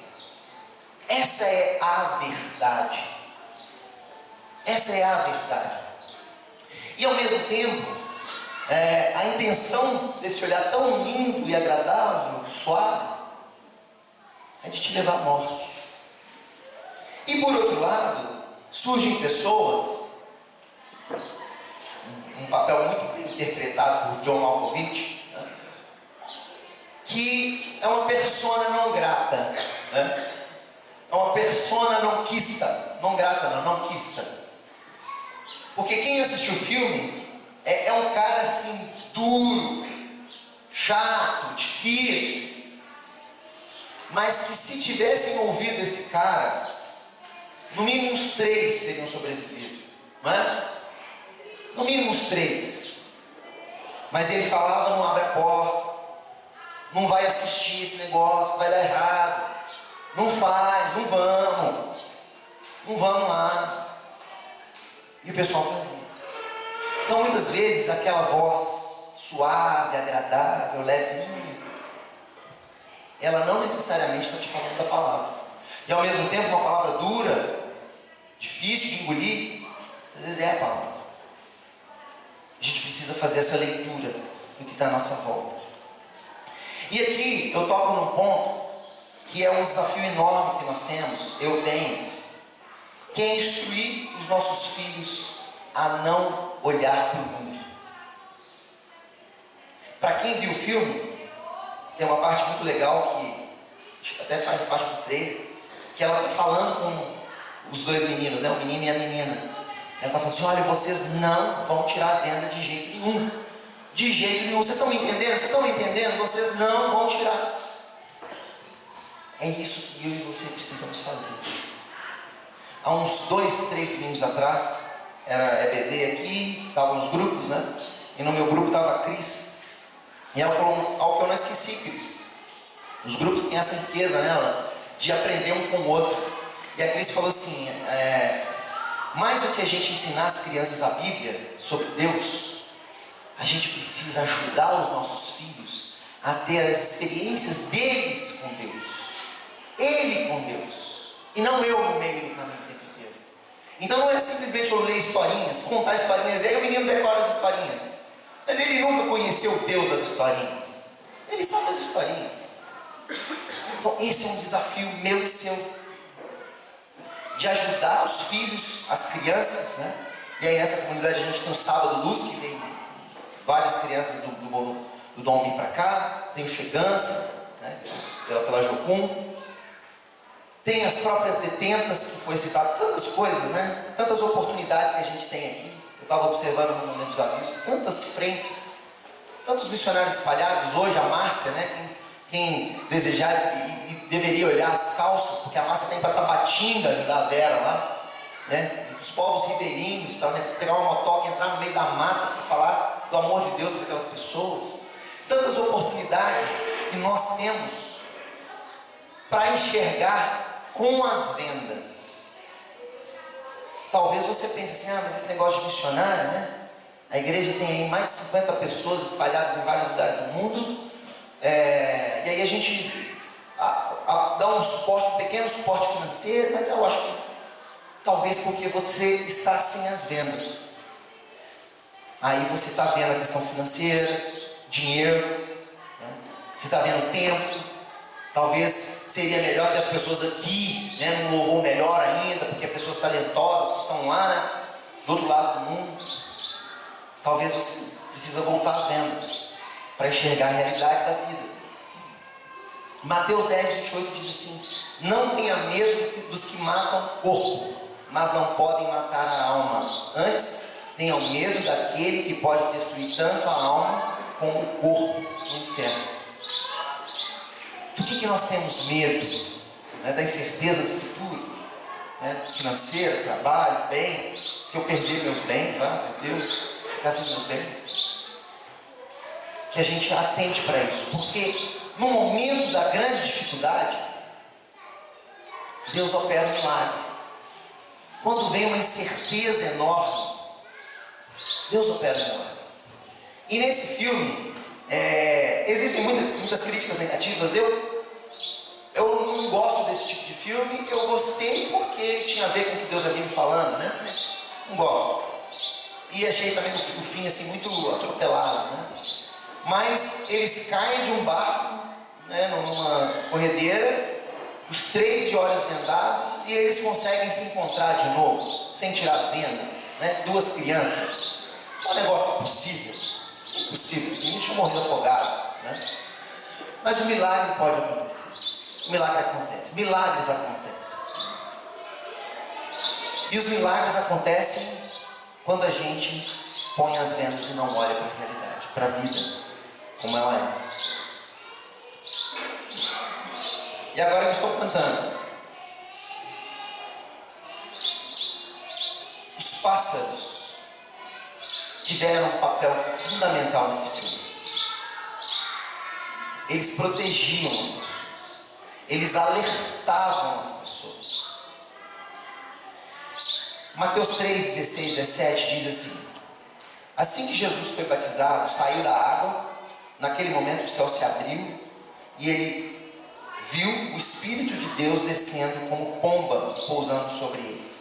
Essa é a verdade. Essa é a verdade. E ao mesmo tempo, a intenção desse olhar tão lindo e agradável, suave, é de te levar à morte. E por outro lado, surgem pessoas, um papel muito bem interpretado por John Malkovich, né? Que é uma persona não grata, né? É uma persona não quista, não grata não quista. Porque quem assistiu o filme é um cara assim, duro, chato, difícil, mas que se tivessem ouvido esse cara, no mínimo uns 3 teriam sobrevivido, não é? No mínimo uns 3. Mas ele falava: não abre a porta, não vai assistir esse negócio, vai dar errado, não faz, não vamos lá. E o pessoal fazia. Então muitas vezes aquela voz suave, agradável, levinha, ela não necessariamente está te falando da palavra. E ao mesmo tempo uma palavra dura, difícil de engolir, às vezes é a palavra. A gente precisa fazer essa leitura do que está à nossa volta. E aqui eu toco num ponto que é um desafio enorme que nós temos, eu tenho, que é instruir os nossos filhos a não olhar para o mundo. Para quem viu o filme, tem uma parte muito legal que até faz parte do trailer, que ela está falando com os dois meninos, né? O menino e a menina. Ela está falando assim, olha, vocês não vão tirar a venda de jeito nenhum. De jeito nenhum. Vocês estão me entendendo? Vocês estão me entendendo? Vocês não vão tirar. É isso que eu e você precisamos fazer. Há uns 2, 3 domingos atrás, era EBD aqui, estavam os grupos, né? E no meu grupo estava a Cris. E ela falou algo que eu não esqueci, Cris. Os grupos têm essa riqueza nela, de aprender um com o outro. E a Cris falou assim, mais do que a gente ensinar as crianças a Bíblia sobre Deus, a gente precisa ajudar os nossos filhos a ter as experiências deles com Deus. Ele com Deus. E não eu no meio do caminho o tempo inteiro. Então não é simplesmente eu ler historinhas, contar historinhas, e aí o menino decora as historinhas. Mas ele nunca conheceu o Deus das historinhas. Ele sabe as historinhas. Então esse é um desafio meu e seu. De ajudar os filhos, as crianças, né? E aí nessa comunidade a gente tem o Sábado Luz, que vem várias crianças do Dom vir para cá, tem o Chegança, né? pela Jocum, tem as próprias detentas, que foi citado, tantas coisas, né? Tantas oportunidades que a gente tem aqui. Eu estava observando no momento dos avisos, tantas frentes, tantos missionários espalhados. Hoje a Márcia, né? Quem desejar e deveria olhar as calças, porque a Márcia tem para Tabatinga ajudar a Vera lá, né? Os povos ribeirinhos, para pegar uma motoca, entrar no meio da mata para falar do amor de Deus para aquelas pessoas. Tantas oportunidades que nós temos para enxergar com as vendas. Talvez você pense assim, mas esse negócio de missionário, né? A igreja tem aí mais de 50 pessoas espalhadas em vários lugares do mundo. E aí a gente dá um suporte, um pequeno suporte financeiro, mas eu acho que talvez porque você está sem as vendas. Aí você está vendo a questão financeira, dinheiro, né? Você está vendo tempo. Talvez seria melhor ter as pessoas aqui, né, num louvor melhor ainda, porque pessoas talentosas que estão lá, né, do outro lado do mundo. Talvez você precisa voltar às vendas para enxergar a realidade da vida. Mateus 10, 28 diz assim: não tenha medo dos que matam o corpo, mas não podem matar a alma. Antes, tenham medo daquele que pode destruir tanto a alma como o corpo no inferno. Do que nós temos medo? Né? Da incerteza do futuro, né? Financeiro, trabalho, bens. Se eu perder meus bens, meu Deus, ficar sem meus bens. Que a gente atente para isso, porque no momento da grande dificuldade, Deus opera um milagre. Quando vem uma incerteza enorme, Deus opera um milagre. E nesse filme, existem muitas críticas negativas. Eu não gosto desse tipo de filme. Eu gostei porque tinha a ver com o que Deus já vinha me falando, né? Mas não gosto. E achei também o fim assim muito atropelado, né? Mas eles caem de um barco, né, numa corredeira, os 3 de olhos vendados, e eles conseguem se encontrar de novo, sem tirar as vendas, né? 2 crianças. Isso é um negócio impossível. Impossível, esse menino tinha morrido afogado, né? Mas o milagre pode acontecer. O milagre acontece. Milagres acontecem. E os milagres acontecem quando a gente põe as vendas e não olha para a realidade, para a vida como ela é. E agora eu estou cantando. Os pássaros tiveram um papel fundamental nesse filme. Eles protegiam as pessoas. Eles alertavam as pessoas. Mateus 3, 16, 17 diz assim: assim que Jesus foi batizado, saiu da água. Naquele momento o céu se abriu e ele viu o Espírito de Deus descendo como pomba, pousando sobre ele.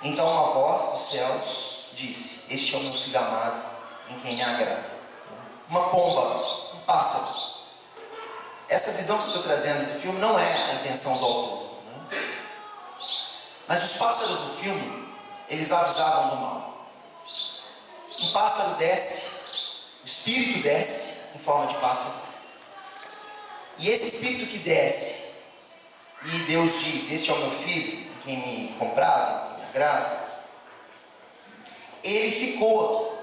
Então uma voz dos céus disse: este é o meu filho amado, em quem me agrado. Uma pomba, um pássaro. Essa visão que eu estou trazendo do filme não é a intenção do autor, né? Mas os pássaros do filme, eles avisavam do mal. Um pássaro desce, o Espírito desce em forma de pássaro, E esse espírito que desce, e Deus diz: este é o meu filho, em quem me compraz, em quem me agrada. Ele ficou aqui.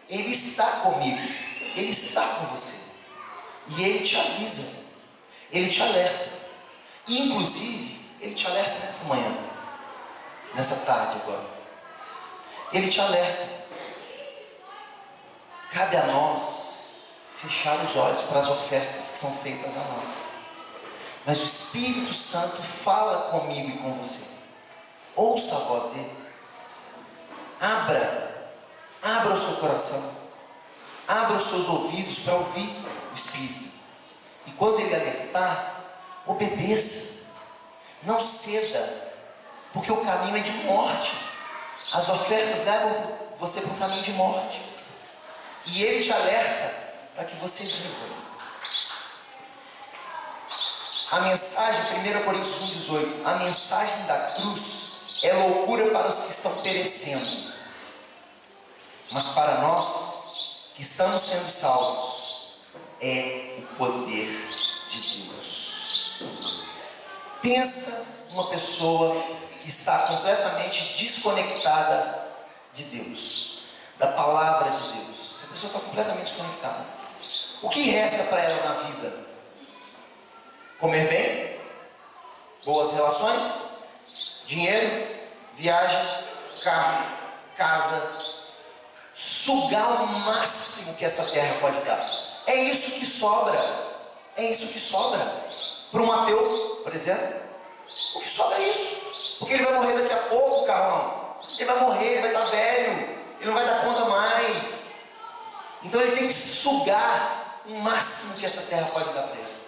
Ele está comigo. Ele está com você. E ele te avisa. Ele te alerta. E inclusive, ele te alerta nessa manhã. Nessa tarde agora. Ele te alerta. Cabe a nós fechar os olhos para as ofertas que são feitas a nós. Mas o Espírito Santo fala comigo e com você. Ouça a voz dele. Abra o seu coração. Abra os seus ouvidos para ouvir o Espírito. E quando ele alertar, obedeça. Não ceda, porque o caminho é de morte. As ofertas levam você para o caminho de morte. E ele te alerta para que você viva. A mensagem, 1 Coríntios 1,18, a mensagem da cruz é loucura para os que estão perecendo, mas para nós que estamos sendo salvos é o poder de Deus. Pensa uma pessoa que está completamente desconectada de Deus, da palavra de Deus. Essa pessoa está completamente desconectada. O que resta para ela na vida? Comer bem, boas relações, dinheiro, viagem, carro, casa, sugar o máximo que essa terra pode dar. É isso que sobra. É isso que sobra. Para um ateu, por exemplo, o que sobra é isso. Porque ele vai morrer daqui a pouco, carrão. Ele vai morrer, ele vai estar velho, ele não vai dar conta mais. Então ele tem que sugar o máximo que essa terra pode dar para ele.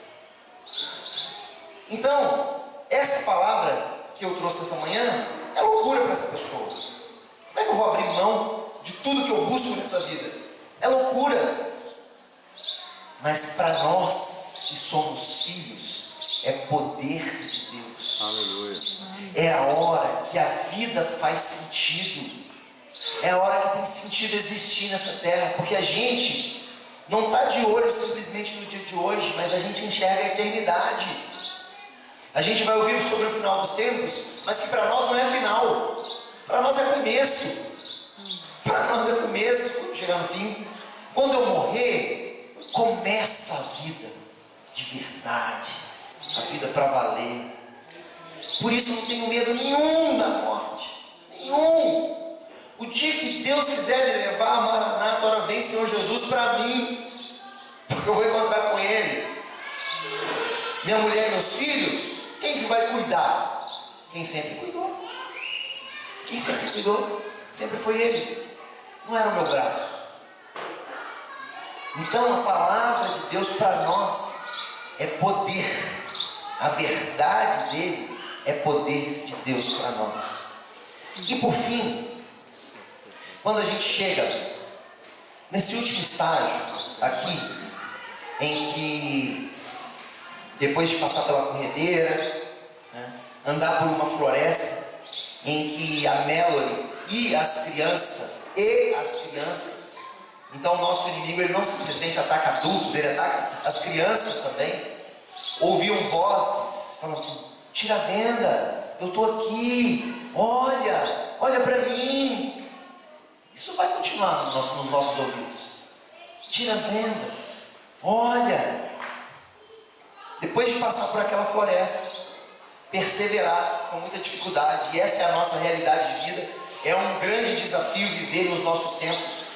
Então, essa palavra que eu trouxe essa manhã é loucura para essa pessoa. Como é que eu vou abrir mão de tudo que eu busco nessa vida? É loucura. Mas para nós que somos filhos, é poder de Deus. Aleluia. É a hora que a vida faz sentido. É a hora que tem sentido existir nessa terra. Porque a gente não está de olho simplesmente no dia de hoje, mas a gente enxerga a eternidade. A gente vai ouvir sobre o final dos tempos, mas que para nós não é final. Para nós é começo. Para nós é começo, quando chegar no fim. Quando eu morrer, começa a vida de verdade. A vida para valer. Por isso eu não tenho medo nenhum da morte. Nenhum. O dia que Deus quiser me levar a Maranata, ora vem Senhor Jesus para mim. Porque eu vou encontrar com Ele. Minha mulher e meus filhos, quem que vai cuidar? Quem sempre cuidou. Quem sempre cuidou, sempre foi Ele. Não era o meu braço. Então a palavra de Deus para nós é poder. A verdade dele é poder de Deus para nós. E por fim, quando a gente chega nesse último estágio aqui, em que depois de passar pela corredeira, né, andar por uma floresta, em que a Melody e as crianças, então o nosso inimigo ele não simplesmente ataca adultos, ele ataca as crianças também, ouviam vozes, falando assim: tira a venda, eu estou aqui, olha para mim. Isso vai continuar nos nossos ouvidos. Tira as vendas, olha. Depois de passar por aquela floresta, perseverar com muita dificuldade, e essa é a nossa realidade de vida. É um grande desafio viver nos nossos tempos.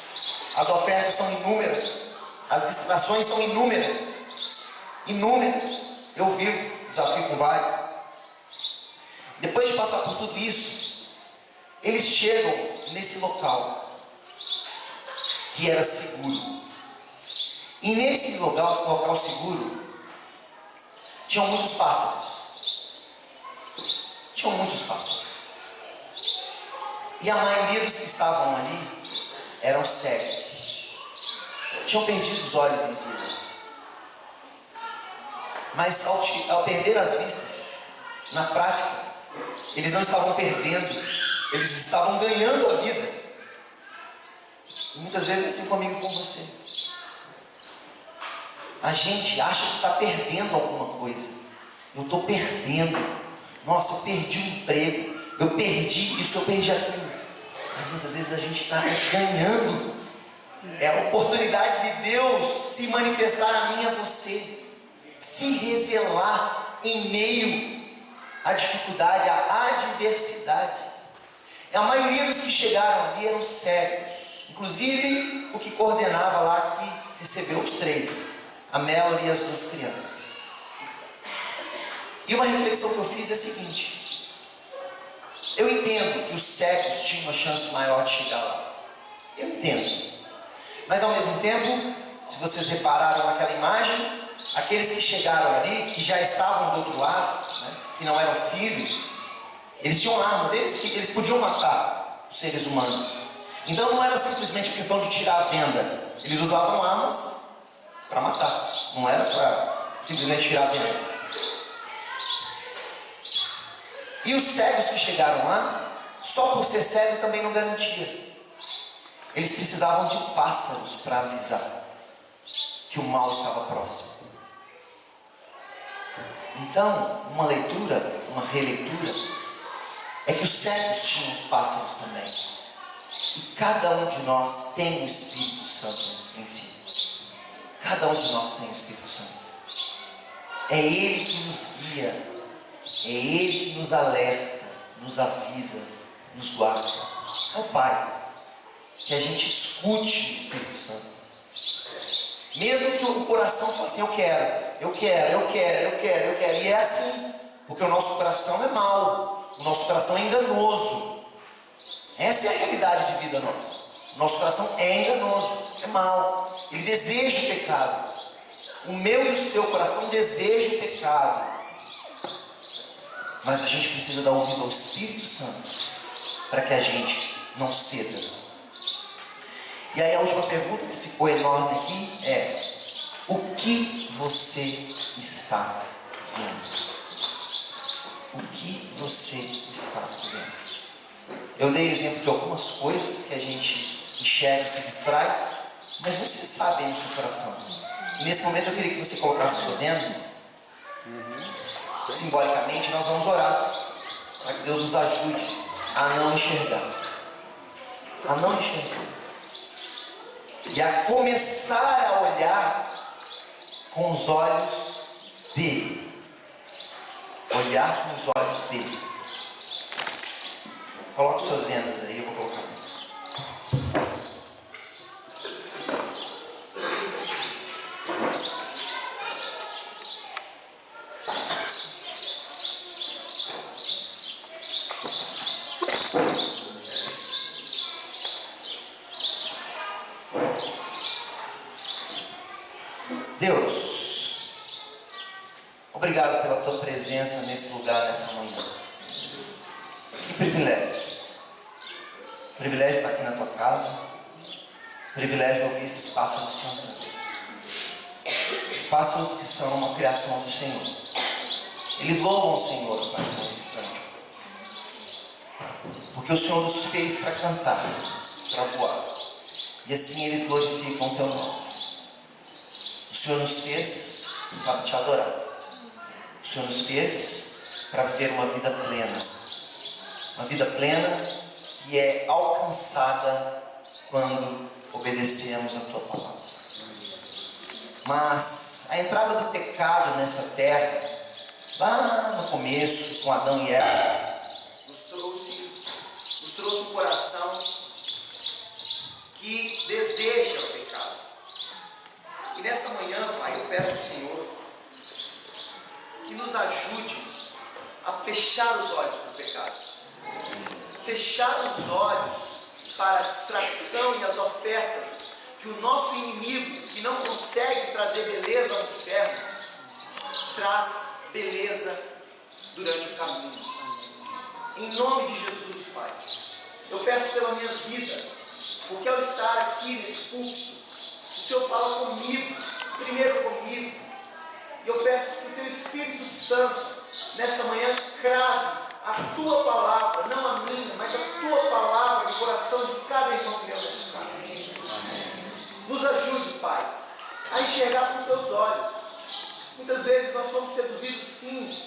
As ofertas são inúmeras, as distrações são inúmeras. Eu vivo desafio com vários. Depois de passar por tudo isso, eles chegam nesse local que era seguro. E nesse local seguro, tinham muitos pássaros. E a maioria dos que estavam ali eram cegos. Tinham perdido os olhos em tudo. Mas ao perder as vistas, na prática, eles não estavam perdendo, eles estavam ganhando a vida. E muitas vezes é assim comigo e com você. a gente acha que está perdendo alguma coisa. Eu estou perdendo. Nossa, eu perdi o emprego, eu perdi isso, eu perdi aquilo. Mas muitas vezes a gente está ganhando. É a oportunidade de Deus se manifestar a mim e a você, se revelar em meio à dificuldade, à adversidade. A maioria dos que chegaram ali eram cegos, inclusive o que coordenava lá, que recebeu os 3, a Mel e as 2 crianças. E uma reflexão que eu fiz é a seguinte: eu entendo que os cegos tinham uma chance maior de chegar lá, eu entendo, mas ao mesmo tempo, se vocês repararam naquela imagem, aqueles que chegaram ali, que já estavam do outro lado, né, que não eram filhos, eles tinham armas, eles podiam matar os seres humanos. Então não era simplesmente questão de tirar a venda, eles usavam armas para matar, não era para simplesmente tirar a venda. E os cegos que chegaram lá, só por ser cego também não garantia. Eles precisavam de pássaros para avisar que o mal estava próximo. Então, uma leitura, uma releitura, é que os cegos tinham os pássaros também. E cada um de nós tem o Espírito Santo em si. Cada um de nós tem o Espírito Santo. É Ele que nos guia, é Ele que nos alerta, nos avisa, nos guarda. É o Pai. Que a gente escute o Espírito Santo. Mesmo que o coração fale assim: eu quero. E é assim, porque o nosso coração é mau, o nosso coração é enganoso. Essa é a realidade de vida nossa. O nosso coração é enganoso, é mau. Ele deseja o pecado. O meu e o seu coração desejam o pecado. Mas a gente precisa dar ouvido ao Espírito Santo para que a gente não ceda. E aí a última pergunta que ficou enorme aqui é: o que você está vendo? O que você está vendo? Eu dei exemplo de algumas coisas que a gente enxerga, se distrai, mas você sabe aí no seu coração. E nesse momento eu queria que você colocasse o seu dedo. Simbolicamente nós vamos orar para que Deus nos ajude a não enxergar. A não enxergar. E a começar a olhar com os olhos dele. Olhar com os olhos dele. Coloque suas vendas aí, eu vou colocar. Deus, obrigado pela tua presença nesse lugar, nessa manhã. Que privilégio. Privilégio estar aqui na tua casa. Privilégio de ouvir esses pássaros cantando. Esses pássaros que são uma criação do Senhor. Eles louvam o Senhor, Pai, nesse canto. Porque o Senhor nos fez para cantar, para voar. E assim eles glorificam o teu nome. O Senhor nos fez para te adorar. O Senhor nos fez para viver uma vida plena. Uma vida plena que é alcançada quando obedecemos a tua palavra. Mas a entrada do pecado nessa terra, lá no começo, com Adão e Eva, nos trouxe um coração que deseja o pecado. E nessa manhã, Pai, eu peço ao Senhor que nos ajude a fechar os olhos para o pecado. Fechar os olhos para a distração e as ofertas que o nosso inimigo, que não consegue trazer beleza ao inferno, traz beleza durante o caminho. Em nome de Jesus, Pai, eu peço pela minha vida, porque ao estar aqui nesse púlpito, o Senhor fala comigo, primeiro comigo, e eu peço que o Teu Espírito Santo, nessa manhã, crave a Tua palavra, não a minha, mas a Tua palavra no coração de cada irmão que leu nessa casa. Nos ajude, Pai, a enxergar com os teus olhos. Muitas vezes nós somos seduzidos, sim,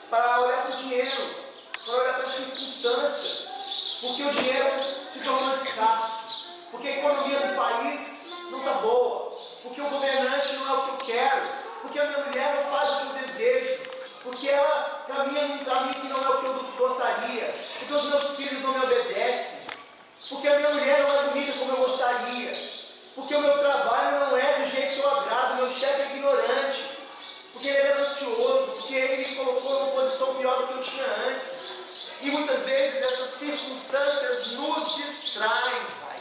para olhar para o dinheiro, para olhar para as circunstâncias, porque o dinheiro se tornou escasso, porque a economia do país não está boa, porque o governante não é o que eu quero, porque a minha mulher não faz o que eu desejo, porque ela caminha num caminho que não é o que eu gostaria, porque os meus filhos não me obedecem, porque a minha mulher não é bonita como eu gostaria, porque o meu trabalho não é do jeito que eu agrado, meu chefe é ignorante, porque ele é ansioso, porque ele me colocou numa posição pior do que eu tinha antes. E muitas vezes essas circunstâncias nos distraem, Pai.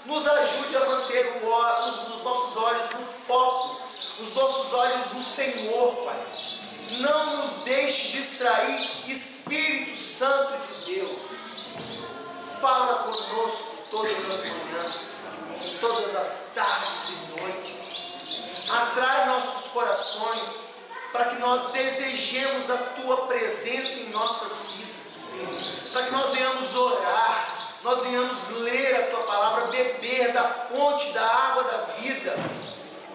Nos ajude a manter os nossos olhos no foco, os nossos olhos no Senhor, Pai. Não nos deixe distrair, Espírito Santo de Deus. Fala conosco todas as manhãs, todas as tardes e noites. Atrai nossos corações para que nós desejemos a Tua presença em nossas vidas, para que nós venhamos orar, nós venhamos ler a Tua palavra, beber da fonte da água da vida.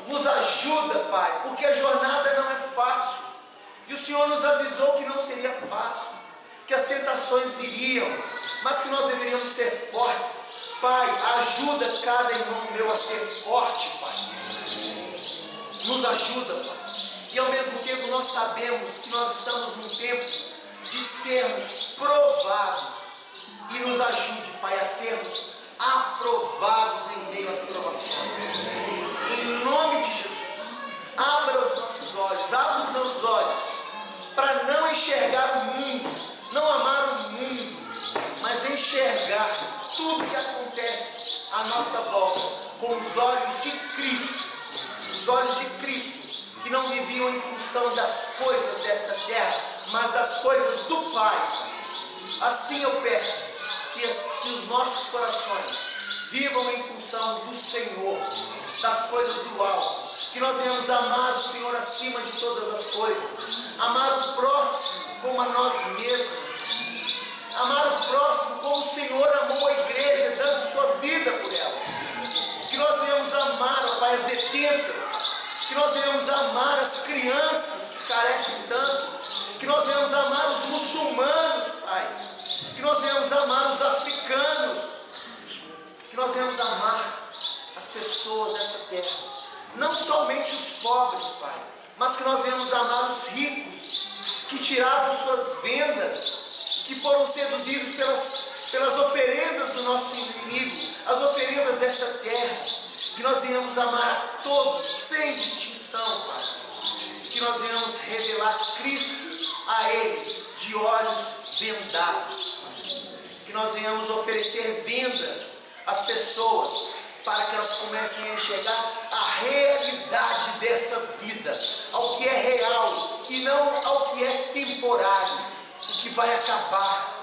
Nos ajuda, Pai, porque a jornada não é fácil, e o Senhor nos avisou que não seria fácil, que as tentações viriam, mas que nós deveríamos ser fortes. Pai, ajuda cada irmão meu a ser forte, Pai. Nos ajuda, Pai. E ao mesmo tempo nós sabemos que nós estamos num tempo de sermos provados. E nos ajude, Pai, a sermos aprovados em meio às provações. Em nome de Jesus, abra os nossos olhos, abra os meus olhos, para não enxergar o mundo, não amar o mundo, mas enxergar tudo que acontece à nossa volta com os olhos de Cristo. Os olhos de Cristo, que não viviam em função das coisas desta terra, mas das coisas do Pai. Assim eu peço que os nossos corações vivam em função do Senhor, das coisas do alto, que nós venhamos amar o Senhor acima de todas as coisas, amar o próximo como a nós mesmos, amar o próximo como o Senhor amou a igreja, dando sua vida por ela, que nós venhamos amar, ó Pai, as detentas, que nós venhamos amar as crianças que carecem tanto, que nós venhamos amar os muçulmanos, Pai, que nós venhamos amar os africanos, que nós venhamos amar as pessoas dessa terra, não somente os pobres, Pai, mas que nós venhamos amar os ricos, que tiraram suas vendas, que foram seduzidos pelas oferendas do nosso inimigo, as oferendas dessa terra, que nós venhamos amar a todos, sem distinção, Pai, que nós venhamos revelar Cristo a eles, de olhos vendados, que nós venhamos oferecer vendas às pessoas, para que elas comecem a enxergar a realidade dessa vida, ao que é real e não ao que é temporário, o que vai acabar.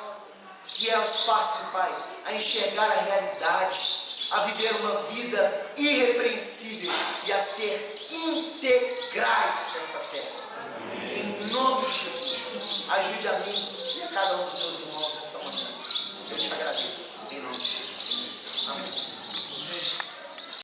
Que elas passem, Pai, a enxergar a realidade, a viver uma vida irrepreensível e a ser integrais nessa terra. Em nome de Jesus, ajude a mim e a cada um dos meus irmãos nessa manhã. Eu te agradeço.